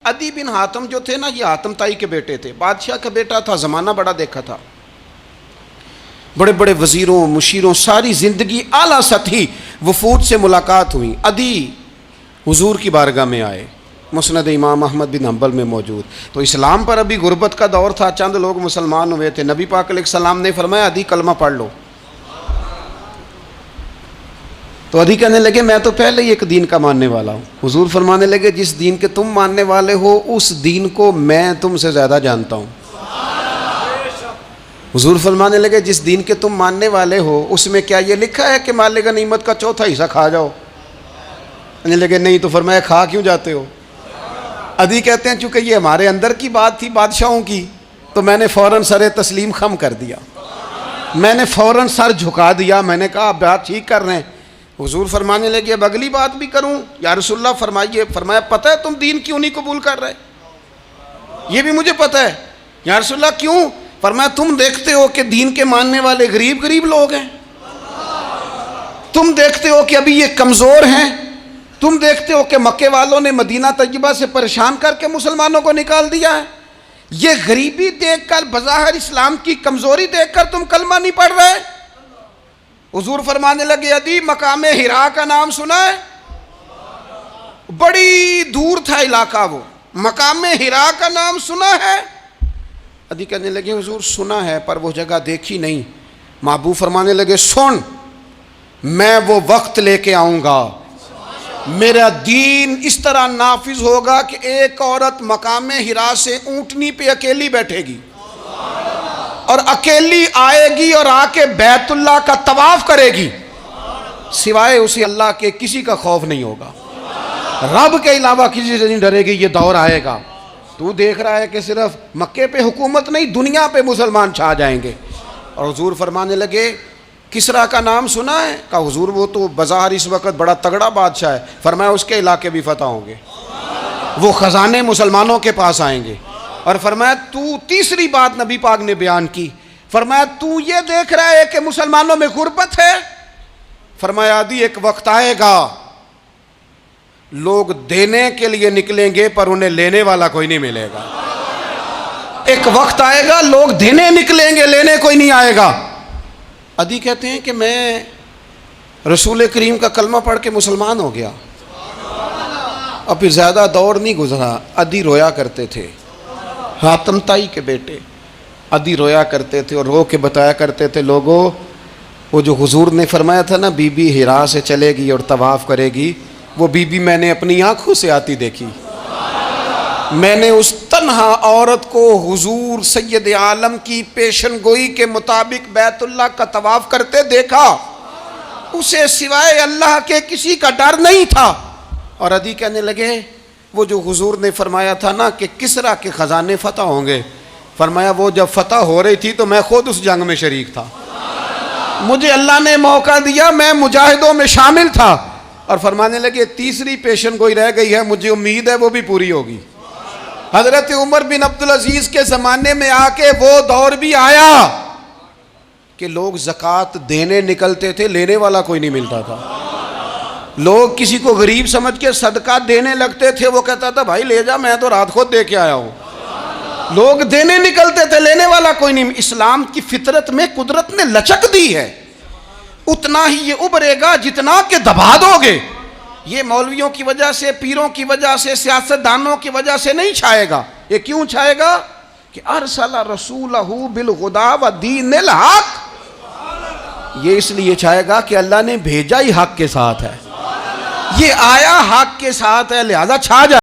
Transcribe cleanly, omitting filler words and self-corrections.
अदी बिन हातम जो थे ना, ये हातम ताई के बेटे थे, बादशाह का बेटा था, ज़माना बड़ा देखा था, बड़े बड़े वज़ीरों मुशीरों, सारी ज़िंदगी आला सतही वफूद से मुलाकात हुई। अदी हुजूर की बारगाह में आए, मुस्नद इमाम अहमद बिन हम्बल में मौजूद। तो इस्लाम पर अभी गुर्बत का दौर था, चंद लोग मुसलमान हुए थे। नबी पाक अलैहिस्सलाम ने फरमाया अदी कलमा पढ़ लो। तो अदी कहने लगे मैं तो पहले ही एक दीन का मानने वाला हूँ। हुजूर फरमाने लगे जिस दीन के तुम मानने वाले हो उस दीन को मैं तुमसे ज़्यादा जानता हूँ। हुजूर फरमाने लगे जिस दीन के तुम मानने वाले हो उसमें क्या ये लिखा है कि माले गनीमत का चौथा हिस्सा खा जाओ? कहने लगे नहीं। तो फरमाया खा क्यों जाते हो? अदी कहते हैं चूँकि ये हमारे अंदर की बात थी बादशाहों की, तो मैंने फ़ौरन सर तस्लीम खम कर दिया, मैंने फ़ौरन सर झुका दिया। मैंने कहा आप बात ठीक कर रहे हैं। हुजूर फरमाने लगे अब अगली बात भी करूं या रसूलुल्लाह फरमाइए। फरमाया पता है तुम दीन क्यों नहीं कबूल कर रहे? ये भी मुझे पता है। या रसूलुल्लाह क्यों? फरमाया तुम देखते हो कि दीन के मानने वाले गरीब गरीब लोग हैं, तुम देखते हो कि अभी ये कमज़ोर हैं, तुम देखते हो कि मक्के वालों ने मदीना तैयबा से परेशान करके मुसलमानों को निकाल दिया है। ये गरीबी देखकर, बज़ाहिर इस्लाम की कमज़ोरी देखकर तुम कलमा नहीं पढ़ रहे। हुजूर फरमाने लगे अदी मकामे हिरा का नाम सुना है? बड़ी दूर था इलाका वो, मकामे हिरा का नाम सुना है? अदी कहने लगे हुजूर सुना है पर वो जगह देखी नहीं। महबूब फरमाने लगे सुन, मैं वो वक्त लेके आऊँगा, मेरा दीन इस तरह नाफिज होगा कि एक औरत मकामे हिरा से ऊँटनी पे अकेली बैठेगी और अकेली आएगी और आके बैतुल्लाह का तवाफ करेगी, सिवाय उसे अल्लाह के किसी का खौफ नहीं होगा, रब के अलावा किसी से नहीं डरेगी। ये दौर आएगा। तू देख रहा है कि सिर्फ मक्के पे हुकूमत नहीं दुनिया पे मुसलमान छा जाएंगे। और हुजूर फरमाने लगे किसरा का नाम सुना है? कहा हुजूर वो तो बाजार इस वक्त बड़ा तगड़ा बादशाह है। फरमाया उसके इलाके भी फतह होंगे, वो ख़जाने मुसलमानों के पास आएंगे। और फरमाया तू, तीसरी बात नबी पाक ने बयान की, फरमाया तू ये देख रहा है कि मुसलमानों में गुर्बत है? फरमाया आदि एक वक्त आएगा लोग देने के लिए निकलेंगे पर उन्हें लेने वाला कोई नहीं मिलेगा। एक वक्त आएगा लोग देने निकलेंगे, लेने कोई नहीं आएगा। अदी कहते हैं कि मैं रसूल करीम का कलमा पढ़ के मुसलमान हो गया। अब फिर ज़्यादा दौर नहीं गुजरा, अदी रोया करते थे, हातम ताई के बेटे अदी रोया करते थे और रो के बताया करते थे लोगों वो जो हुजूर ने फरमाया था ना बीबी हिरा से चलेगी और तवाफ़ करेगी, वो बीबी मैंने अपनी आँखों से आती देखी। मैंने उस तन्हा औरत को हुजूर सैयद आलम की पेशन गोई के मुताबिक बैतुल्लाह का तवाफ़ करते देखा, उसे सिवाय अल्लाह के किसी का डर नहीं था। और अदी कहने लगे वो जो हुजूर ने फरमाया था ना कि किसरा के ख़जाने फ़तह होंगे, फरमाया वो जब फ़तह हो रही थी तो मैं खुद उस जंग में शरीक था, मुझे अल्लाह ने मौका दिया, मैं मुजाहिदों में शामिल था। और फरमाने लगे तीसरी पेशन गोई रह गई है, मुझे उम्मीद है वो भी पूरी होगी। हज़रत उमर बिन अब्दुल अजीज़ के ज़माने में आके वो दौर भी आया कि लोग ज़कात देने निकलते थे, लेने वाला कोई नहीं मिलता था। लोग किसी को गरीब समझ के सदका देने लगते थे, वो कहता था भाई ले जा, मैं तो रात खुद दे के आया हूँ। लोग देने निकलते थे, लेने वाला कोई नहीं। इस्लाम की फितरत में कुदरत ने लचक दी है, उतना ही ये उभरेगा जितना के दबा दोगे। ये मौलवियों की वजह से, पीरों की वजह से, सियासतदानों की वजह से नहीं छाएगा। ये क्यों छाएगा कि अरसला रसूलहू बिलहुदा व दीनिल हक, ये इसलिए छाएगा कि अल्लाह ने भेजा ही हक के साथ है, ये आया हक के साथ है, लिहाजा छा जाए।